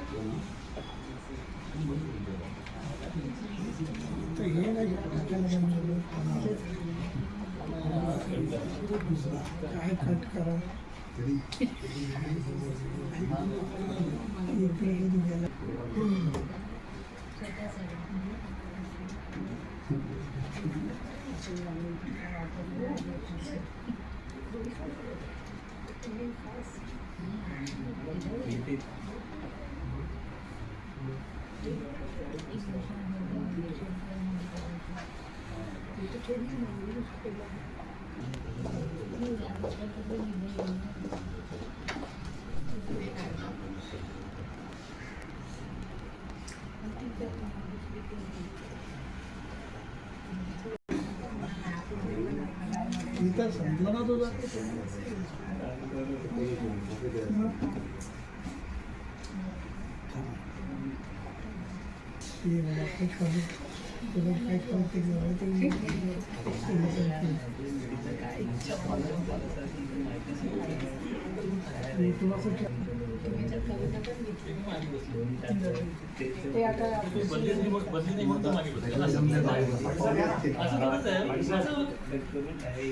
काय कट करा इथं संपलं ना तुझा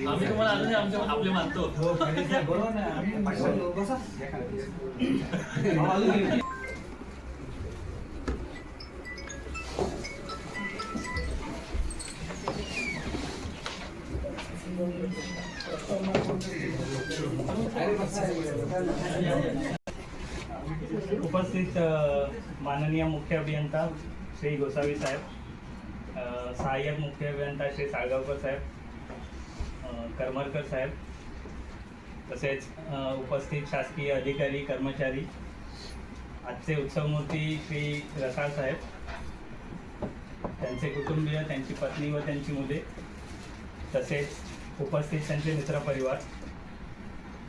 आम्ही तुम्हाला आमच्या आपले मानतो. उपस्थित माननीय मुख्य अभियंता श्री गोसावी साहेब, सहाय्यक मुख्य अभियंता श्री साळगावकर साहेब, करमरकर साहेब, तसेच उपस्थित शासकीय अधिकारी कर्मचारी, आजचे उत्सवमूर्ती श्री रसाळ साहेब, त्यांचे कुटुंबीय, त्यांची पत्नी व त्यांची मुले, तसेच उपस्थित त्यांचे मित्रपरिवार,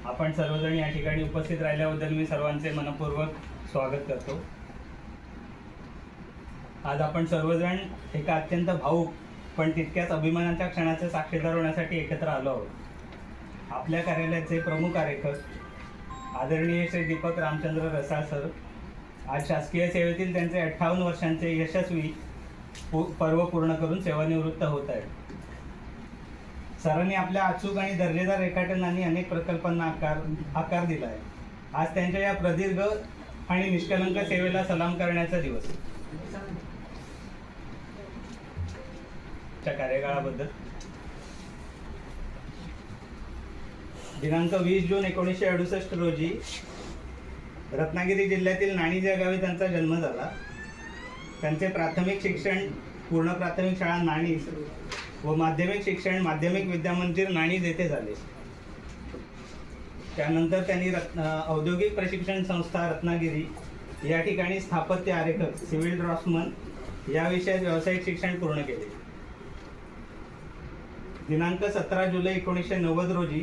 आपण सर्वजण या ठिकाणी उपस्थित राहिल्याबद्दल मी सर्वांचे मनपूर्वक स्वागत करतो. आज आपण सर्वजण एका अत्यंत भावूक पण तितक्याच अभिमानाच्या क्षणाचे साक्षीदार होण्यासाठी एकत्र आलो आहोत. आपल्या कार्यालयाचे प्रमुख कार्यकर आदरणीय श्री दीपक रामचंद्र रसाळ सर आज शासकीय सेवेतील त्यांचे 58 वर्षांचे यशस्वी पर्व पूर्ण करून सेवानिवृत्त होत आहेत. सरांनी आपल्या अचूक आणि दर्जेदार रेखाटनांनी अनेक प्रकल्पांना आकार दिला आहे. आज त्यांच्या या प्रदीर्घ आणि निष्कलंक सेवेला सलाम करण्याचा दिवस. कार्यकाळाबद्दल दिनांक 20 जून 1968 रोजी रत्नागिरी जिल्ह्यातील नाणीज या गावी त्यांचा जन्म झाला. त्यांचे प्राथमिक शिक्षण पूर्ण प्राथमिक शाळा नाणीज व माध्यमिक शिक्षण माध्यमिक विद्यामंदिर नाणीज येथे झाले. त्यानंतर त्यांनी औद्योगिक प्रशिक्षण संस्था रत्नागिरी या ठिकाणी स्थापत्य आरेखक सिव्हिल ड्राफ्ट्समन या विषयात व्यावसायिक शिक्षण पूर्ण केले. दिनांक 17 जुलै 1990 रोजी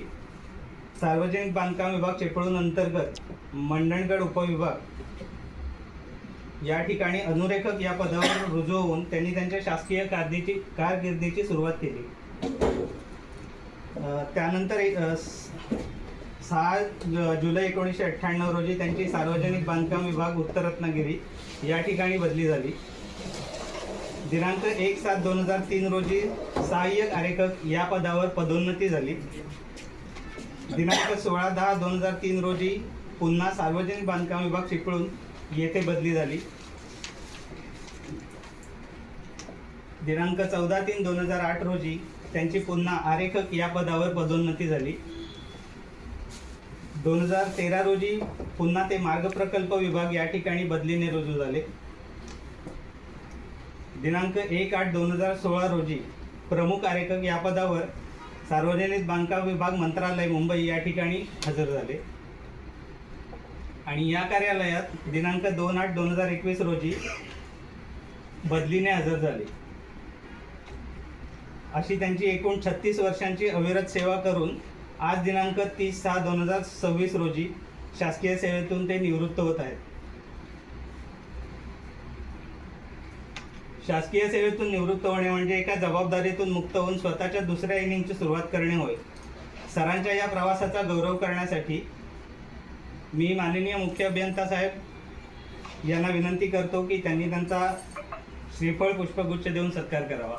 सार्वजनिक बांधकाम विभाग चिपळूण अंतर्गत मंडणगड उपविभाग या ठिकाणी अनुरेखक या पदावर रुजू होऊन त्यांनी त्यांच्या शासकीय कारकिर्दीची सुरुवात केली. त्यानंतर 6 जुलै 1998 रोजी त्यांची सार्वजनिक बांधकाम विभाग उत्तर रत्नागिरी या ठिकाणी बदली झाली. दिनांक 1/7/2003 रोजी सहाय्यक आरेखक या पदावर पदोन्नती झाली. दिनांक 16/10/2003 रोजी पुन्हा सार्वजनिक बांधकाम विभाग चिपळूण येथे बदली झाली. दिनांक 14/3/2008 रोजी त्यांची पुन्हा आरेखक या पदावर पदोन्नती झाली. 2013 रोजी पुन्हा ते मार्ग प्रकल्प विभाग या ठिकाणी बदलीने रुजू झाले. दिनांक 1/8/2016 रोजी प्रमुख आरेखक या पदावर सार्वजनिक बांधकाम विभाग मंत्रालय मुंबई या ठिकाणी हजर झाले आणि या कार्यालयात दिनांक 2/8/2021 रोजी बदलीने हजर झाले. अशी त्यांची एकूण 36 वर्षांची अविरत सेवा करून आज दिनांक 30/6/2026 रोजी शासकीय सेवेतून ते निवृत्त होत आहेत. शासकीय सेवेतून निवृत्त होणे म्हणजे एका जबाबदारीतून मुक्त होऊन स्वतःच्या दुसऱ्या इनिंगची सुरुवात करणे होय. सरांच्या या प्रवासाचा गौरव करण्यासाठी मी माननीय मुख्य अभियंता साहेब यांना विनंती करतो की त्यांनी त्यांचा श्रीफळ पुष्पगुच्छ देऊन सत्कार करावा.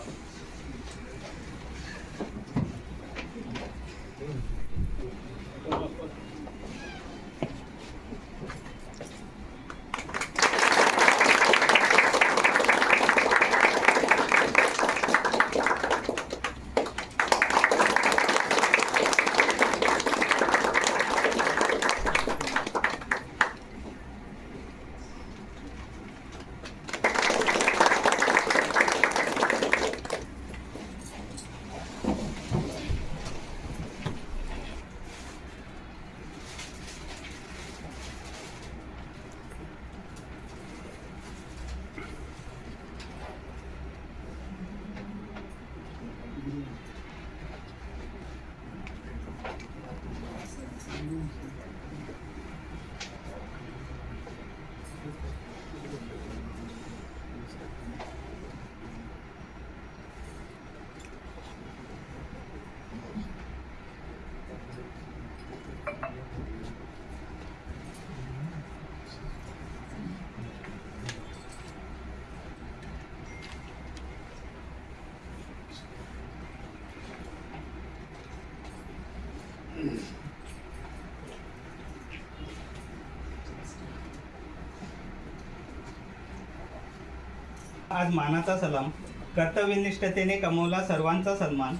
आज मानाचा सलाम. कर्तव्यनिष्ठतेने कमवला सर्वांचा सन्मान.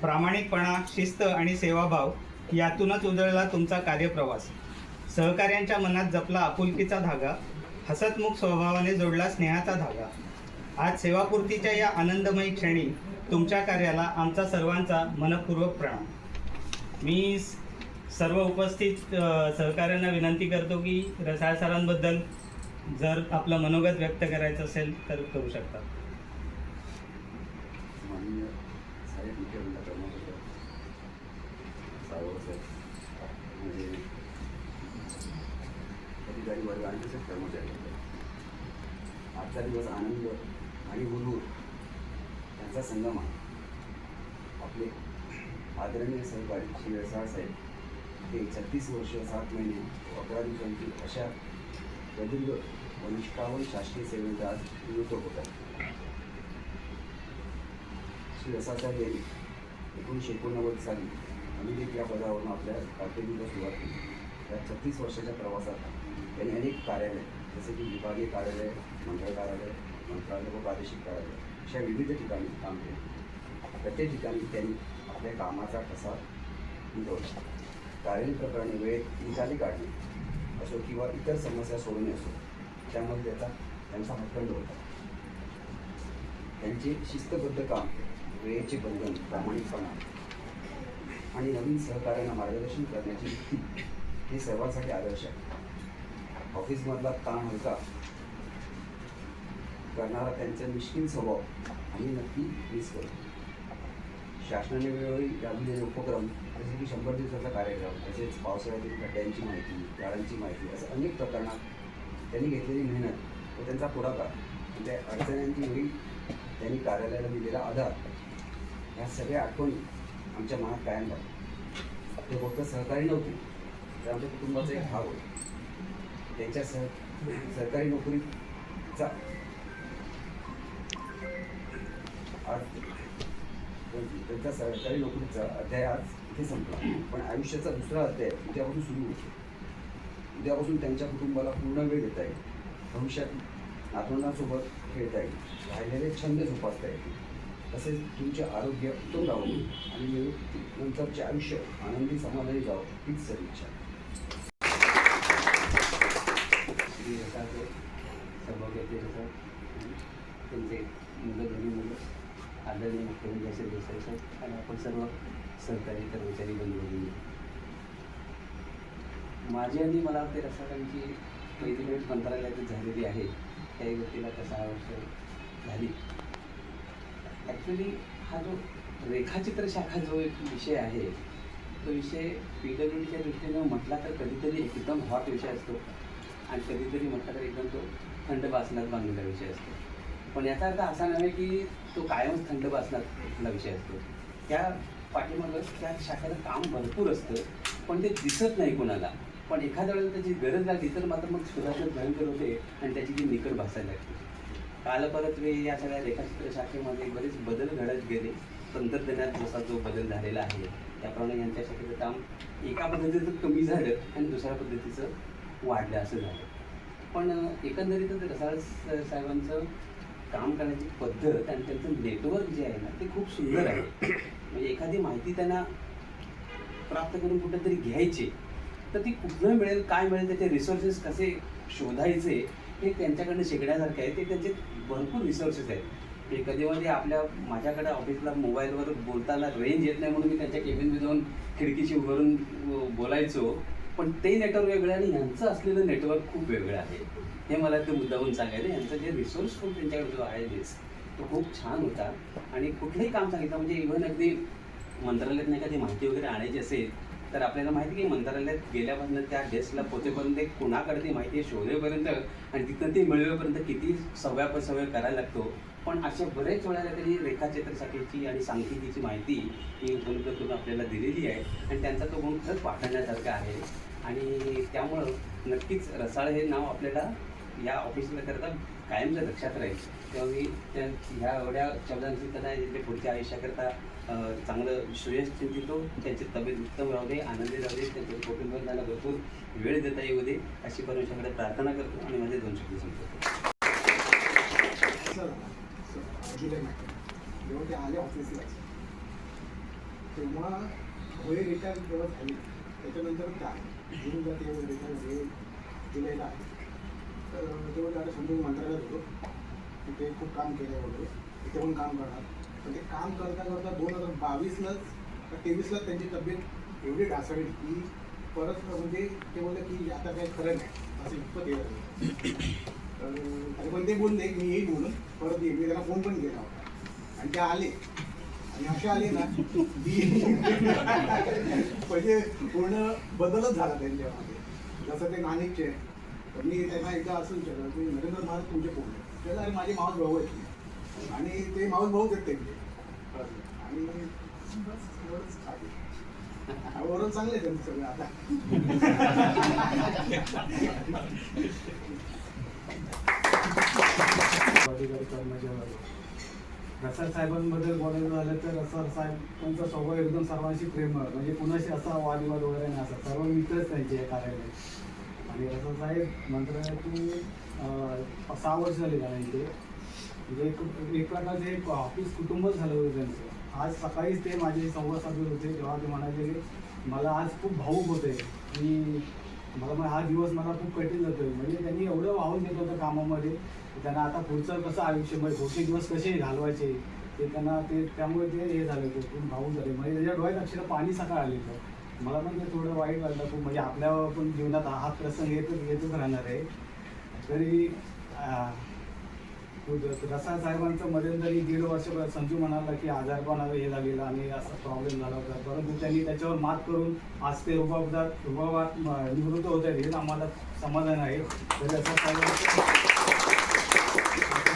प्रामाणिकपणा, शिस्त आणि सेवाभाव यातूनच उजळला तुमचा कार्यप्रवास. सहकाऱ्यांच्या मनात जपला आपुलकीचा धागा. हसतमुख स्वभावाने जोडला स्नेहाचा धागा. आज सेवापूर्तीच्या या आनंदमयी क्षणी तुमच्या कार्याला आमचा सर्वांचा मनपूर्वक प्रणाम. मी सर्व उपस्थित सहकाऱ्यांना विनंती करतो की रसाळ सरांबद्दल जर आपलं मनोगत व्यक्त करायचं असेल तर करू शकता. माननीय साहेब मुख्यमंत्री कर्मचारी साहेब म्हणजे अधिकारी वर्ग आणि तसेच कर्मचारी, आजचा दिवस आनंद आणि हुरूर यांचा संगम आहे. आपले आदरणीय सहकारी श्री रसाळ साहेब हे 36 वर्ष 7 महिने 11 दिवसांची अशा प्रदीर्घ व निष्ठावून शासकीय सेवेत आज निवृत्त होत आहे. श्री रसाळ साहेब यांनी 1989 साली अनिकेत या पदावरून आपल्या कारकिर्दीला सुरुवात केली. या 36 वर्षाच्या प्रवासात त्यांनी अनेक कार्यालय जसे की विभागीय कार्यालय, मंडळ कार्यालय, मंत्रालय व प्रादेशिक कार्यालय अशा विविध ठिकाणी काम केले. प्रत्येक ठिकाणी त्यांनी आपल्या कामाचा ठसा उमटवला. कार्यालयीन प्रकरणे वेळेत निकाली काढणे असो किंवा इतर समस्या सोडवणे असो, त्यामध्ये त्यांचा हातखंड होता. त्यांचे शिस्तबद्ध काम, वेळेचे बंधन, प्रामाणिकपणा आणि नवीन सहकार्यांना मार्गदर्शन करण्याची वृत्ती हे सर्वांसाठी आदर्श आहे. ऑफिसमधला ताण हलका करणारा त्यांचा मिश्किल स्वभाव आम्ही नक्की मिस करतो. शासनाने वेळोवेळी राबविलेले उपक्रम जसे की 100 दिवसाचा कार्यक्रम, तसेच पावसाळ्यातील खड्ड्यांची माहिती, गाड्यांची माहिती, असं अनेक प्रकरणात त्यांनी घेतलेली मेहनत व त्यांचा पुढाकार, त्या अडचणींची वेळी त्यांनी कार्यालयाला दिलेला आधार, ह्या सगळ्या आठवणी आमच्या मनात कायम राहतात. ते फक्त सहकारी नव्हते तर आमच्या कुटुंबाचा एक भाग होते. त्यांच्या सरकारी नोकरीचा आज त्यांचा सरकारी नोकरीचा अध्याय आज इथे संपला, पण आयुष्याचा दुसरा अध्याय उद्यापासून सुरू होतो. उद्यापासून त्यांच्या कुटुंबाला पूर्ण वेळ देता येईल. भविष्यात नातवंडांसोबत खेळता येईल, राहिलेले छंद जोपासता येतील. तसेच तुमचे आरोग्य उत्तम राहावं आणि नंतरचे आयुष्य आनंदी समाधानी जावं हीच सदिच्छा. श्री रसाळचे सौभाग्याचे त्यांचे मुलं आदरणीय मुख्यमंत्री असेल देसाई साहेब आणि आपण सर्व सहकारी कर्मचारी बंधू. माझी आणि मला वाटते रसाळांची पहिली भेट मंत्रालयातच झालेली आहे. त्याही व्यक्तीला 6 वर्ष झाली. ॲक्च्युली हा जो रेखाचित्र शाखा जो एक विषय आहे, तो विषय PWDच्या दृष्टीनं म्हटला तर कधीतरी एकदम हॉट विषय असतो आणि कधीतरी म्हटला तर एकदम तो थंड बासनात बांधलेला विषय असतो. पण याचा अर्थ असा नव्हे की तो कायमच थंड बासनातला विषय असतो. त्या पाठीमागं त्या शाखेला काम भरपूर असतं, पण ते दिसत नाही कोणाला. पण एखाद्या वेळेला त्याची गरज लागली तर मात्र मग सुधारण्यात भयंकर होते आणि त्याची ती निकड भासायला लागते. काल परत या सगळ्या रेखाचित्र शाखेमध्ये बरेच बदल घडत गेले. तंत्रज्ञानात जसा जो बदल झालेला आहे त्याप्रमाणे यांच्या शाखेचं काम एका पद्धतीचं कमी झालं आणि दुसऱ्या पद्धतीचं वाढलं असं झालं. पण एकंदरीतच रसाळ साहेबांचं काम करण्याची पद्धत आणि त्यांचं नेटवर्क जे आहे ना ते खूप सुंदर आहे. म्हणजे एखादी माहिती त्यांना प्राप्त करून कुठेतरी घ्यायची तर ती कुठनं मिळेल, काय मिळेल, त्याचे रिसोर्सेस कसे शोधायचे हे त्यांच्याकडनं शिकण्यासारखं आहे. ते त्यांचे भरपूर रिसोर्सेस आहेत. ते कधी माझ्याकडे ऑफिसला मोबाईलवर बोलताना रेंज येत नाही म्हणून मी त्यांच्या केबिनमध्ये जाऊन खिडकीशी उभारून बोलायचो. पण ते नेटवर्क वेगळं आणि यांचं असलेलं नेटवर्क खूप वेगळं आहे. हे मला ते मुद्दामून सांगायचं. यांचं जे रिसोर्सफुल त्यांच्याकडे जो आहे बेस तो खूप छान होता. आणि कुठलंही काम सांगितलं म्हणजे इव्हन अगदी मंत्रालयात एखादी माहिती वगैरे आणायची असेल तर आपल्याला माहिती की मंत्रालयात गेल्यापासून त्या डेस्कला पोचेपर्यंत कुणाकडे ती माहिती शोधेपर्यंत आणि तिथं ती मिळवेपर्यंत किती सव्या करायला लागतो. पण अशा बरेच वेळेला त्यांनी रेखाचित्र शाखेची आणि सांख्यिकीची माहिती ही उपलब्ध करून आपल्याला दिलेली आहे आणि त्यांचा तो गुण खरंच पाठवण्यासारखा आहे. आणि त्यामुळं नक्कीच रसाळ हे नाव आपल्याला या ऑफिसला करता कायमचं लक्षात राहील. तेव्हा मी ह्या एवढ्या शब्दांची त्यांना ते पुढच्या आयुष्याकरता चांगलं श्रेयस चिंतितो. त्यांची तब्येत उत्तम राहू दे, आनंदी राहू दे, त्यांच्या कुटुंबाला भरपूर वेळ देता येऊ दे अशी परमेश्वराकडे प्रार्थना करतो आणि माझे 2 शब्द संपवतो. जुलै महिन्यात जेव्हा ते आले ऑफिसला तेव्हा होय रिटायर जेव्हा झाली त्याच्यानंतर काय जून जाते रिटायर हे जुलैला आहे. तर तेव्हा त्याला समजून मंत्रालयात होतो. तिथे खूप काम केलं वगैरे, इथे पण काम करणार. पण ते काम करता करता 2022लाच का 23लाच त्यांची तब्येत एवढी ढासळली की परत म्हणजे ते बोलले की आता काही खरं नाही असं इतकं ते झालं. तर तरी पण ते बोलले की मी येईल म्हणून परत येईल. मी त्यांना फोन पण केला होता आणि ते आले आणि असे आले ना की म्हणजे पूर्ण बदलच झाला त्यांच्यामध्ये. जसं ते नाणिकचे तर मी त्यांना एकदा असं विचारलं की नरेंद्र महाराज तुमचे कोण आहे. त्याला अरे माझे मावस भाऊ आहेत आणि ते मावस भाऊच आहेत त्यांचे. आणि बस एवढंच आहे. वरून चांगले त्यांचं सगळं आता. अधिकारी कर्मचारी रसाळ साहेबांबद्दल बोलायचं झालं तर रसाळ साहेबांचा स्वभाव एकदम सर्वांशी प्रेमळ, म्हणजे कुणाशी असा वादविवाद वगैरे नाही. असा सर्व मित्रच त्यांचे कार्यालय. आणि रसाळ साहेब मंत्रालयातून 6 वर्ष झाले त्यांना इथे. म्हणजे एक प्रकारचे एक ऑफिस कुटुंबच झालं होतं त्यांचं. आज सकाळीच ते माझे संवाद साधत होते तेव्हा ते म्हणाले की मला आज खूप भावूक होते आणि मला हा दिवस मला खूप कठीण जातोय. म्हणजे त्यांनी एवढं वाहून देत होतं कामामध्ये त्यांना आता पुढचं कसं आयुष्य म्हणजे पुढचे दिवस कसे घालवायचे ते त्यांना ते त्यामुळे ते हे झालं होतं खूप भावूक झाले. म्हणजे त्याच्या डोळ्यात अक्षरशः पाणी सकाळ आले होतं. मला पण ते थोडं वाईट वाटलं खूप. म्हणजे आपल्या पण जीवनात हा प्रसंग येतच राहणार आहे. तरी रसाळ साहेबांचं मध्यंतरी 1.5 वर्ष संजू म्हणाला की आजारपणाला हे झालेलं आणि असा प्रॉब्लेम झाला होता. परंतु त्यांनी त्याच्यावर मात करून आज ते रुबाबात निवृत्त होत आहेत हेच आम्हाला समाधान आहे. तर रसाळ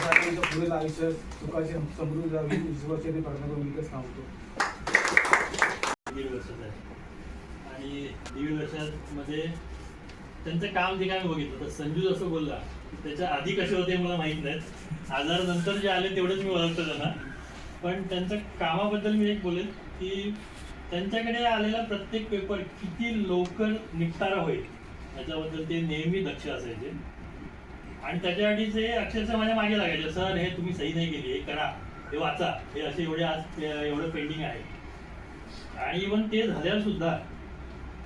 साहेबांचं पुढील आयुष्य सुखाचे समृद्ध जावी ईश्वरचे ते प्रार्थना करून इथेच थांबतो. 1.5 वर्षाचा आहे आणि 1.5 वर्षामध्ये त्यांचं काम जे काय मी बघितलं तर संजू जसं बोलला त्याच्या आधी कसे होते मला माहीत नाहीत. आजारानंतर जे आले तेवढंच मी ओळखतो त्यांना. पण त्यांच्या कामाबद्दल मी एक बोलेल की त्यांच्याकडे आलेला प्रत्येक पेपर किती लवकर निपटारा होईल याच्याबद्दल ते नेहमी दक्ष असायचे. आणि त्याच्यासाठी ते अक्षरशः माझ्या मागे लागायचे, सर हे तुम्ही सही नाही केली, हे करा, हे वाचा, हे असे एवढे आज एवढं पेंडिंग आहे. आणि इव्हन ते झाल्यावर सुद्धा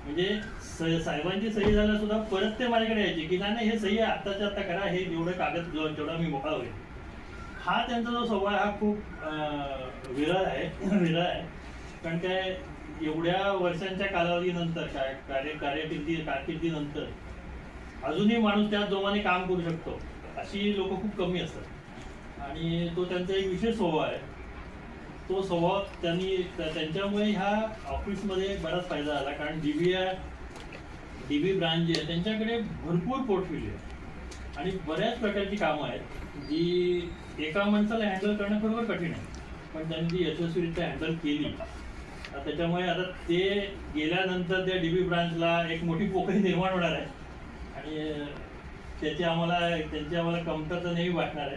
म्हणजे साहेबांची सही झाल्यावर सुद्धा परत ते माझ्याकडे यायचे की नाही हे सही आत्ताच्या आत्ता करा, हे जेवढं कागद जेवढा मी मोकळा होईल. हा त्यांचा जो स्वभाव हा खूप विरळ आहे. कारण काय एवढ्या वर्षांच्या कालावधीनंतर कारकिर्दीनंतर अजूनही माणूस त्या जोमाने काम करू शकतो अशी लोक खूप कमी असतात. आणि तो त्यांचा एक विशेष स्वभाव आहे. तो स्वभाव त्यांच्यामुळे ह्या ऑफिसमध्ये बराच फायदा झाला. कारण डीबी ब्रांच जी आहे त्यांच्याकडे भरपूर पोर्टफोलिओ आहे आणि बऱ्याच प्रकारची कामं आहेत जी एका माणसाला हँडल करणं बरोबर कठीण आहे. पण त्यांनी ती यशस्वीरित्या हँडल केली त्याच्यामुळे आता ते गेल्यानंतर त्या DB ब्रांचला एक मोठी पोकळी निर्माण होणार आहे आणि त्यांची आम्हाला कमतरता नेहमी वाटणार आहे.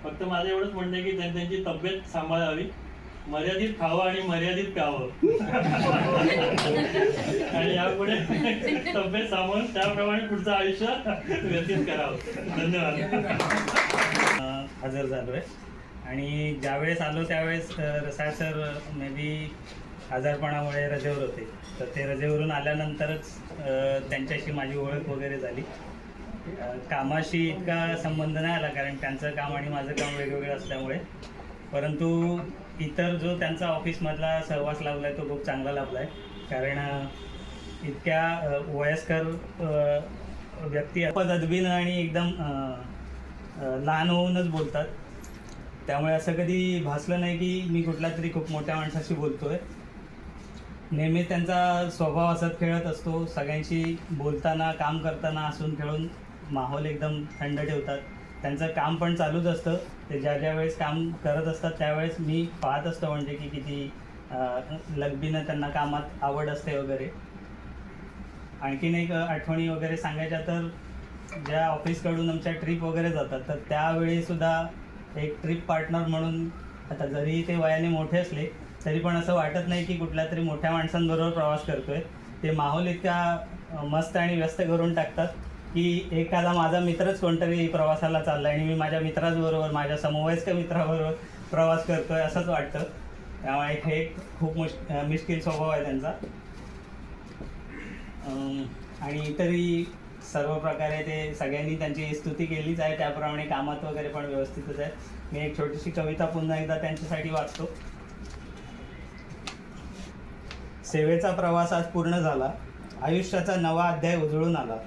फक्त माझं एवढंच म्हणणं आहे की त्यांची तब्येत सांभाळावी, मर्यादित खावं आणि मर्यादित प्यावं आणि यापुढे तब्येत सांभाळून त्याप्रमाणे पुढचं आयुष्य व्यतीत करावं. धन्यवाद. हजर झालो आहे आणि ज्यावेळेस आलो त्यावेळेस रसाळ सर मे बी आजारपणामुळे रजेवर होते. तर ते रजेवरून आल्यानंतरच त्यांच्याशी माझी ओळख वगैरे झाली. कामाशी इतका संबंध नाही आला कारण त्यांचं काम आणि माझं काम वेगवेगळं असल्यामुळे, परंतु इतर जो त्यांचा ऑफिसमधला सहवास लाभला आहे तो खूप चांगला लाभला आहे. कारण इतक्या वयस्कर व्यक्ती पदबीनं आणि एकदम लहान होऊनच बोलतात. त्यामुळे असं कधी भासलं नाही की मी कुठल्या तरी खूप मोठ्या माणसाशी बोलतो आहे. नेहमी त्यांचा स्वभाव हसत खेळत असतो. सगळ्यांशी बोलताना काम करताना हसून खेळून माहोल एकदम थंड ठेवतात. त्यांचं काम पण चालूच असतं. ते ज्या वेळेस काम करत असतात त्यावेळेस मी पाहत असतो म्हणजे की किती लगबीनं त्यांना कामात आवड असते वगैरे. आणखीन एक आठवणी वगैरे सांगायच्या तर ज्या ऑफिसकडून आमच्या ट्रिप वगैरे जातात तर त्यावेळीसुद्धा एक ट्रिप पार्टनर म्हणून, आता जरी ते वयाने मोठे असले तरी पण असं वाटत नाही की कुठल्या तरी मोठ्या माणसांबरोबर प्रवास करतोय. ते माहोल इतका मस्त आणि व्यस्त करून टाकतात की एखादा माझा मित्रच कोणतरी प्रवासाला चालला आहे आणि मी माझ्या मित्राबरोबर, माझ्या समवयस्क मित्राबरोबर प्रवास करतोय असंच वाटतं. त्यामुळे हे खूप मिश्किल स्वभाव आहे त्यांचा. आणि इतरही सर्व प्रकारे ते सगळ्यांनी त्यांची स्तुती केलीच आहे, त्याप्रमाणे कामात वगैरे पण व्यवस्थितच आहे. मी एक छोटीशी कविता पुन्हा एकदा त्यांच्यासाठी वाचतो. सेवेचा प्रवास आज पूर्ण झाला, आयुष्याचा नवा अध्याय उजळून आला.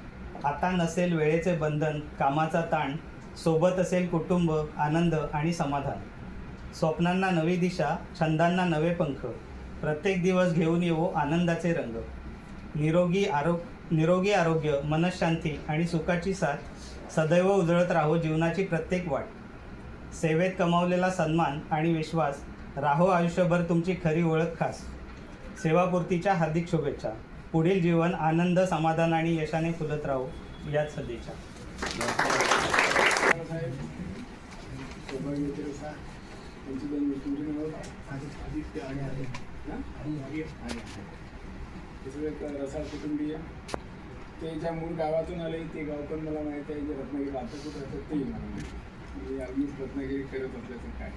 आता नसेल वेळेचे बंधन, कामाचा ताण, सोबत असेल कुटुंब, आनंद आणि समाधान. स्वप्नांना नवी दिशा, छंदांना नवे पंख, प्रत्येक दिवस घेऊन येवो आनंदाचे रंग. निरोगी आरोग्य, मनःशांती आणि सुखाची साथ सदैव उजळत राहो जीवनाची प्रत्येक वाट. सेवेत कमावलेला सन्मान आणि विश्वास राहो आयुष्यभर तुमची खरी ओळख खास. सेवापूर्तीच्या हार्दिक शुभेच्छा. पुढील जीवन आनंद, समाधान आणि यशाने फुलत राहो याच सदिच्छा. त्यांची दोन मित्रांची नावं आदित्य आणि हे सगळे रसाळ कुटुंबीय. ते ज्या मूळ गावातून आले ते गाव पण मला माहीत आहे. जे रत्नागिरी आता कुठं राहतात तेही मला माहिती. म्हणजे आम्हीच रत्नागिरी करत असल्याचं काय.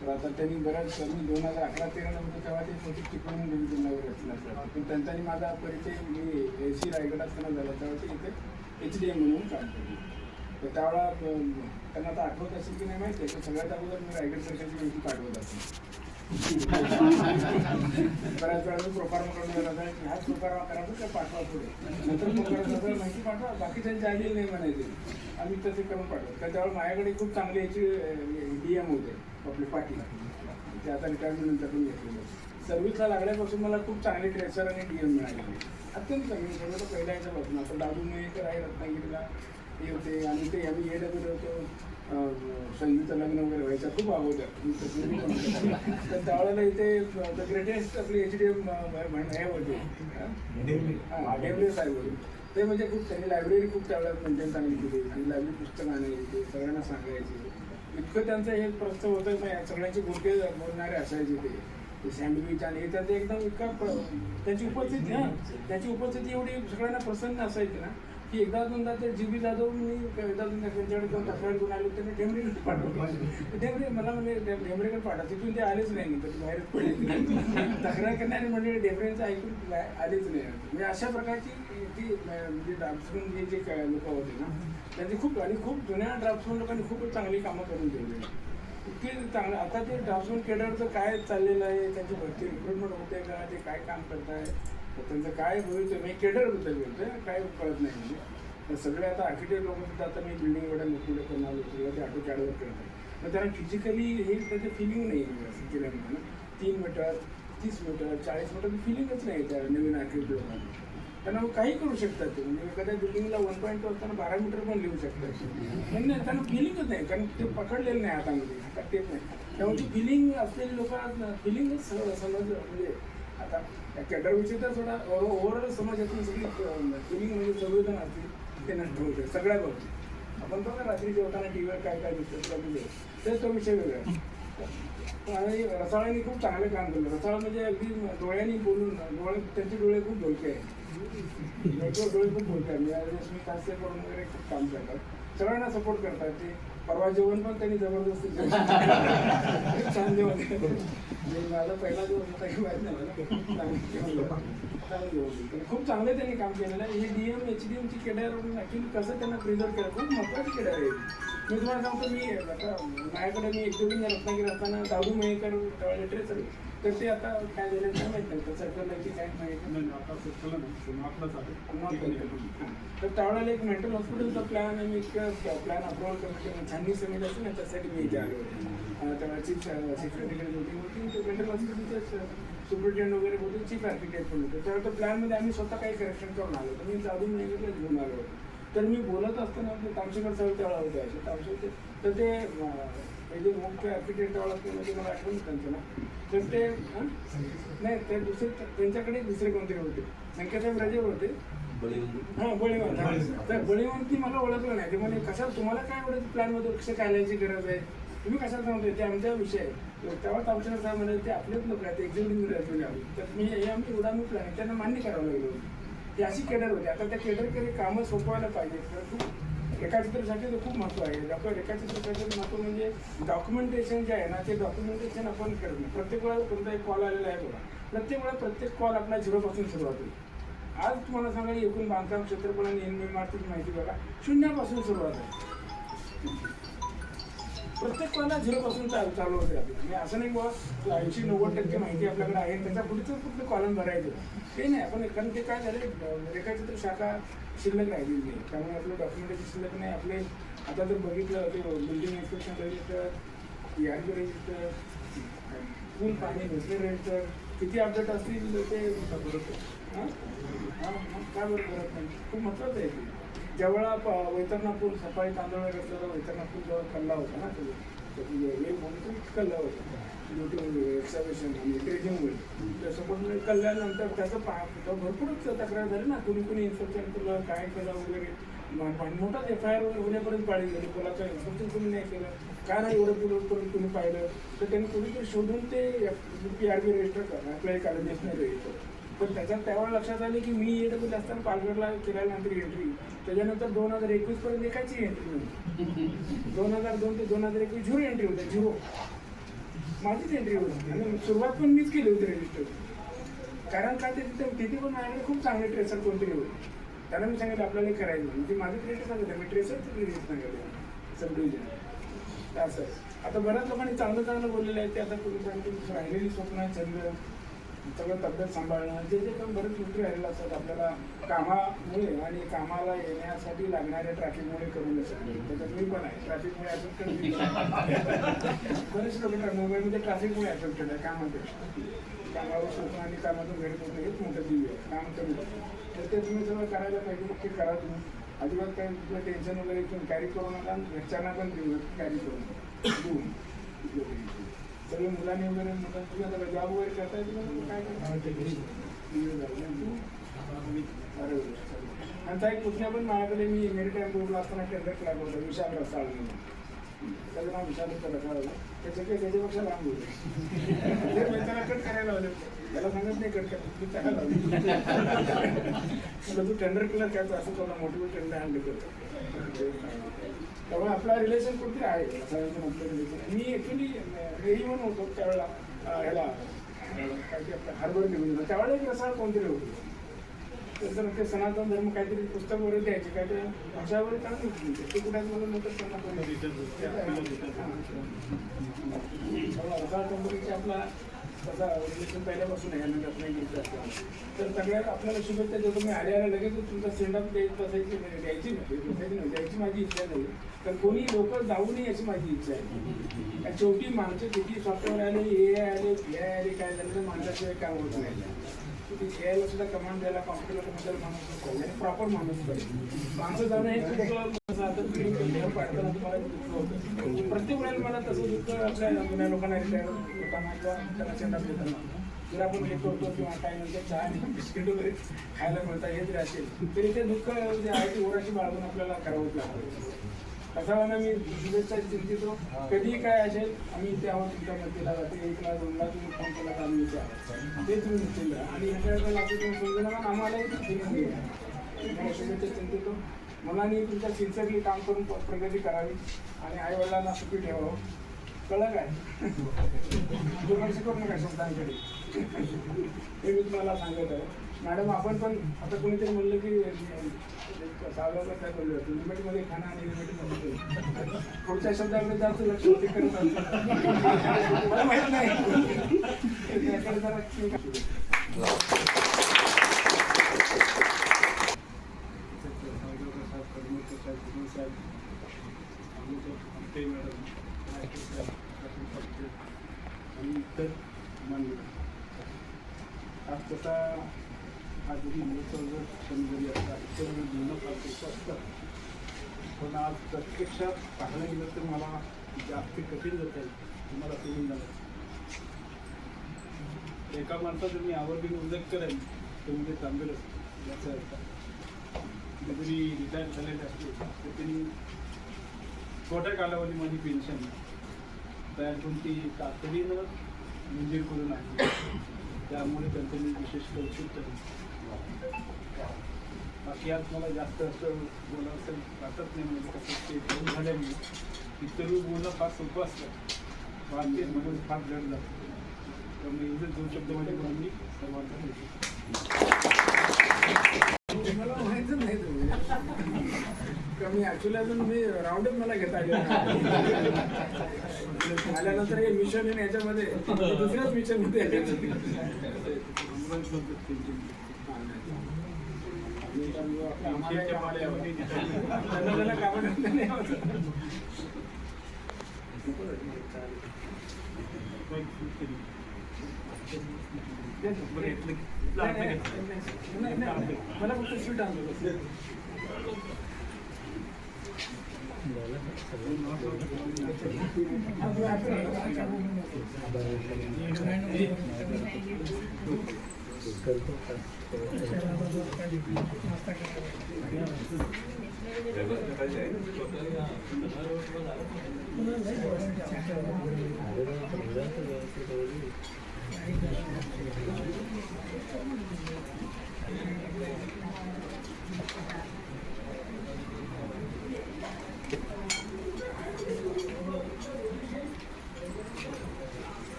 तर आता त्यांनी बऱ्याच मी 2011-13 नंतर तेव्हा ते छोटी चिपळूण डिव्हिजनवर असलं. पण त्यांचा आणि माझा परिचय मी AC रायगड असताना झाला. तेव्हा ते इथे HDM म्हणून काम करतो. तर त्यावेळा त्यांना आता आठवत असेल की नाही माहिती आहे. तर सगळ्यात अगोदर मी रायगड सरकारची माहिती पाठवत असेल. बऱ्याच वेळा मी प्रोफार्मा करून जात आहे की हाच प्रोफार्मा करायचं त्या पाठवा पुढे. नंतर प्रोफार्मा माहिती पाठवा, बाकी त्यांची आलेली नाही म्हणायचे. आम्ही तसे करून पाठवतो. तर त्यावेळेला माझ्याकडे खूप चांगले याची DM होते आपले पाटील. ते आता रिटायरमेंट नंतर पण घेतलेलं. सर्व्हिसला लागल्यापासून मला खूप चांगले ट्रेसर आणि DM मिळाले. अत्यंत चांगले. सगळं तर पहिल्या याच्यापासून आता दादू मेकर आहे रत्नागिरीला हे होते. आणि ते आम्ही AW होतो. संगीचं लग्न वगैरे व्हायचं खूप अगोदर. तर त्यावेळेला इथे द ग्रेटेस्ट आपली HDM हे होते डेवले साहेब होते. ते म्हणजे खूप त्यांनी लायब्ररी खूप त्यावेळेला मेंटेन चांगली केली. आणि लायब्ररी पुस्तकं आणायची, सगळ्यांना सांगायचे. इतकं त्यांचं हे प्रस्त होतं सगळ्यांचे गुरके बोलणारे असायचे. ते सँडविच आणि हे त्यांचं एकदम इतका त्यांची उपस्थिती एवढी सगळ्यांना प्रसन्न असायची ना की एकदा दोनदा ते GB जाधव मी एकदा दोनदा त्यांच्याकडे जाऊन तक्रार घेऊन आलो. त्यांनी डेमरेकडे पाठवलं. डेमरे मला म्हणजे डेमरेकडे पाठवलं. तिथून ते आलेच नाही. तर बाहेरच पडले. तक्रार करणारे म्हणजे डेमरेचं ऐकून आलेच नाही. म्हणजे अशा प्रकारची ती म्हणजे ड्राफ्ट्समन जे लोक होते ना त्यांची खूप आणि खूप जुन्या ड्राफ्ट्समन लोकांनी खूपच चांगली कामं करून ठेवली. इतकी चांगलं. आता ते ड्राफ्ट्समन केडरचं काय चाललेलं आहे, त्यांची भरती रिक्रुटमेंट होते का, ते काय काम करत आहे, त्यांचं काय होईल मी केडरबद्दल बोलतोय, काय कळत नाही. म्हणजे सगळे आता आर्किटेक्ट लोक सुद्धा आता मी बिल्डिंग एवढ्या मोठे करणार सगळं ते AutoCADवर करतात. पण त्यांना फिजिकली हे त्याचं फिलिंग नाही असं केल्यानंतर 3 मीटर 30 मीटर 40 मीटर फिलिंगच नाही त्या नवीन आर्किटेक्ट लोकांना. त्यांना मग काही करू शकतात ते, म्हणजे एखाद्या बिल्डिंगला 1.2 असताना 12 मीटर पण लिहू शकतात. पण त्यांना फिलिंगच नाही, कारण ते पकडलेलं नाही हातामध्ये, हातात टेप नाही. त्यामुळे फिलिंग असलेली लोक फिलिंगच समज, म्हणजे आता कॅटरविषयी तर थोडा ओव्हरऑल समाजातून सगळी फिलिंग म्हणजे संवेदन असते ते नष्ट होते सगळ्या गोष्टी. आपण बघा रात्री जेवताना टी व्हीवर काय काय दिसतं तर तो विषय वेगळा. आणि रसाळांनी खूप चांगलं काम केलं. रसाळ म्हणजे अगदी डोळ्यांनी बोलून, त्यांचे डोळे खूप बोलके आहेत, डोळे खूप बोलके आहेत. रश्मी हास्य करून वगैरे खूप काम करतात, सगळ्यांना सपोर्ट करतात. ते परवा जेवण पण त्यांनी जबरदस्ती छान जेवण. माझा पहिला दिवस होता की माहीत नाही, खूप चांगलं त्यांनी काम केलेलं आहे. हे DM HDMची केडर ॲक्च्युली कसं त्यांना प्रिझर्व केलं, खूप महत्त्वाची केडर आहे. मी तुम्हाला सांगतो, मी आता माझ्याकडे मी एक्झिबिशन रत्नागिरी असताना दादू मयेकर लिटरेचर, तर ते आता काय झालं काय माहीत नाही, तर सरकारची काय माहिती आता सुचलं नाही, आपलंच आहे. तर त्यावेळेला एक मेंटल हॉस्पिटलचा प्लॅन आणि एक प्लॅन अप्रुव्हल करण्याची छाननी समिती असते ना, त्यासाठी मी इथे आलो होते. त्यावेळेला चीफ सेक्रेटरी होती, ते मेंटल हॉस्पिटलचे सुपरिटेंडंट वगैरे होते, चीफ आर्किटेक्ट पण होते. त्यावेळेला प्लॅनमध्ये आम्ही स्वतः काही करेक्शन करून आलो, तर मी दादू मयेकरलाच घेऊन आलो होतो. तर मी बोलत असताना ते तामशेकर साहेब त्यावेळेला होते असे तामशेकर, तर ते जे मुख्य आर्किटेक्ट त्यावेळेला म्हणजे मला आठवण त्यांचं ना, तर ते नाही ते दुसरे त्यांच्याकडे दुसरे कोणतरी होते, संख्यासाहेब राजे होते, हां बळीवंत. तर बळीवंती मला ओळखलं नाही. ते म्हणजे कशाला तुम्हाला काय एवढं प्लॅनमध्ये कसं घालायची गरज आहे, तुम्ही कशाला सांगतोय, ते आमचा विषय आहे. तेव्हा तामशेकर साहेब म्हणाले ते आपलेच लोक आहेत, एक्झिबिशन राहतील आम्ही. तर मी हे आम्ही एवढा मी प्लॅन त्यांना मान्य करावं लागलो. ती अशी केडर होती. आता त्या केडरकडे कामं सोपवायला पाहिजे. तर खूप रेखाचित्रासाठी तर खूप महत्त्व आहे. रेखाचित्रासाठी महत्त्व म्हणजे डॉक्युमेंटेशन जे आहे ना, ते डॉक्युमेंटेशन आपण करणं. प्रत्येक वेळा कोणता एक कॉल आलेला आहे बघा, प्रत्येक वेळा प्रत्येक कॉल आपला 0पासून सुरुवात होईल. आज तुम्हाला सांगा एकूण बांधकाम क्षेत्रफळ आणि इमारतीची माहिती बघा, 0पासून सुरुवात आहे. प्रत्येक कॉलला 0पासून चालू होते आपल्याला. म्हणजे असं नाही बाबा 80-90% माहिती आपल्याकडे आहे, त्याच्या पुढचं कुठलं कॉलम भरायचं ते नाही आपण. कारण ते काय झालं, रेखाचित्र शाखा शिल्लक राहिलेली नाही, त्यामुळे आपलं डॉक्युमेंटेशन शिल्लक नाही. आपले आता जर बघितलं ते building inspection register, ERB register, पूल पाणी भेटले रजिस्टर, किती अपडेट असतील ते बरोबर. हां काय बरोबर करत नाही, खूप महत्त्वाचं आहे ते. ज्यावेळा वैतरणा पूल सफाई तांदूळ रस्त्याला वैतरणा पूल जेव्हा कल्ला होता ना, कल्ला होता एक्सॅवेशन आणि ड्रेजिंगमुळे, त्यासोबत कल्ल्यानंतर त्याचं भरपूरच तक्रार झाली ना, कुणी इन्स्पेक्शन केलं, काय केलं वगैरे. मोठाच FIR वगैरे होण्यापर्यंत पाळी झाली. पुलाचं इन्स्पेक्शन कुणी नाही केलं, काय नाही एवढं पूल करून कुणी पाहिलं, तर त्यांनी कुणीतरी शोधून ते PRB रजिस्टर करणं अप्लाय केलं, नॅशनल रजिस्टर. पण त्याच्यात त्यावेळेला लक्षात आले की मी AW असताना पालघरला केल्यानंतर एंट्री, त्याच्यानंतर 2021पर्यंत एकाची एंट्री नव्हती. 2002 ते 2021 झिरो एंट्री होत्या, झिरो. माझीच एंट्री होती आणि सुरुवात पण मीच केली होती रजिस्टर. कारण काय ते तिथे पण माझ्याकडे खूप चांगले ट्रेसर कोणतरी होते, त्यांना मी सांगितलं आपल्याला करायचं. म्हणजे माझे ट्रेसर सांगितलं, मी ट्रेसरचं क्रेडिट सांगितलं सब डिव्हिजन. असं आता बऱ्याच लोकांनी चांगलं बोललेलं आहे. ते आता कुठे सांगतो राहिलेली स्वप्न सगळं सगळं तब्येत सांभाळणं, जे पण बरेच गोष्टी राहिलेल्या असतात आपल्याला कामामुळे आणि कामाला येण्यासाठी लागणाऱ्या ट्रॅफिकमुळे करून शकतो. त्याच्यात मी पण आहे, ट्रॅफिकमुळे अफेक्टेड. बरेच लोक मुंबईमध्ये ट्रॅफिकमुळे अफेक्टेड आहे कामापेक्षा. कामावर स्वप्न आणि कामातून घरी पोहोचणं हेच मोठं दिव्य आहे, काम कमी तर ते तुम्ही सगळं करायला पाहिजे. मग ते करा तुम्ही. अजिबात काही तुला टेन्शन वगैरे तुम्ही कॅरी करू नका, घरच्यांना पण देऊ कॅरी करून सगळे मुलांनी वगैरे तुम्ही आता जॉब वगैरे करताय तुम्ही काय करता एक पुतण्या पण माझ्याकडे मी मेरिटाईम बोर्डला असताना टेंडर क्लास होता विशाल रसाळ म्हणून, त्याचं नाव विशाल रसाळ होतं. त्याच्यापेक्षा लांब होते, त्याला कट करायला लावले. त्याला सांगत नाही कट करा, तू त्याला लावली तू टेंडर क्लास करायचं असं तुला मोठे टेंडर हँडल करतो. त्यामुळे आपला रिलेशन कुठे आहे रसाळ्यांचं आपलं रिलेशन. मी ॲक्च्युली रेडी म्हणून होतो त्यावेळेला ह्याला काय ते आपलं हार्बर डिव्हिजन, त्यावेळेला एक रसाळ कोणतरी होतो. तर ते सनातन धर्म काहीतरी पुस्तक वगैरे द्यायचे, काहीतरी भाषा वगैरे चांगली होती. ते कुठे मला नंतर रसाळ कंपनीचे आपला तसा रिलेशन पहिल्यापासून आहे आणि रत्नागिरीचं असतं. तर सगळ्यात आपल्याला शुभेच्छा देतो. मी आल्याला लगेच तुमचा सेंडअप द्यायची द्यायची माझी इच्छा नाही, तर कोणी लोक जाऊ नये अशी माझी इच्छा आहे. शेवटी माणसं किती सॉफ्टवेअर आले, AI आले, PI आले, काय झालं तर माणसाशिवाय काम होत नाही. की यायला सुद्धा कमांड द्यायला कॉम्प्युटरबद्दल माणूस पाहिजे आणि प्रॉपर माणूस पाहिजे. माणसं जाणं हे खूप पाडताना तुम्हाला दुःख होतं. प्रत्येक वेळेला मला तसं दुःख आपल्या जुन्या लोकांना रिटायर होताना किंवा त्यांना सेंडअप देताना जर आपण हे करतो किंवा काही नंतर चहा आणि बिस्किट वगैरे खायला मिळतात हे जर असेल तरी ते दुःख जे आहे ते ओराशी बाळगून आपल्याला करावंच लागतं. कसा मी शुभेच्छा चिंतितो कधीही काय असेल आम्ही इथे आहोत तुमच्या मदतीला जाते 1 ला 2 ला तुम्ही फोन केला तर आम्ही इथे आहोत ते तुम्ही निश्चित द्या आणि ह्याच्याकडे लागते तुम्ही समजू नका आम्हालाही शुभेच्छा चिंतितो. मुलांनी तुमच्या सिन्सिअरली काम करून प्रगती करावी आणि आईवडिलांना सुखी ठेवावं. कळलं काय दुर्लक्ष करू नका शब्दांकडे हे मी तुम्हाला सांगत आहे. मॅडम आपण पण आता कोणीतरी म्हणलं की साधारण काय बोललो होतो लिमिटमध्ये खाणं आणि लिमिटमध्ये पुढच्या शब्दाकडे जास्त लक्ष करत मला माहित नाही त्याकडे जरा आणि इतर मानलं आज तसा आज महोत्सव जर कमी जरी असतात तर जुनं फार असतात पण आज प्रत्यक्षात पाहायला गेलं तर मला जास्त कठीण जात आहे तुम्हाला सोडून झालं. एका माणसाचा मी आवर्जून उल्लेख करेन तो म्हणजे तांबेल याचा कधीतरी रिटायर झालेले असते तर त्यांनी छोट्या कालावधीमध्ये पेन्शन तयार करून ती तातडीनं मंजूर करून आहे. त्यामुळे त्यांचं मी विशेष कौतुक करेन. बाकी आज मला जास्त असं बोलावं वाटत नाही म्हणजे कसं ते घेऊन झाल्यामुळे इतर बोलणं फार सोपं असतं भारतीय म्हणून फार जड जातं. त्यामुळे एवढे 2 शब्दामध्ये म्हणून मी सर्वांना मला माहीतच नाही मी ॲक्च्युली अजून मी राऊंडच मला घेता आल्यानंतर हे मिशन आहे याच्यामध्ये दुसऱ्याच मिशन होते मला फक्त स्वीट आणलं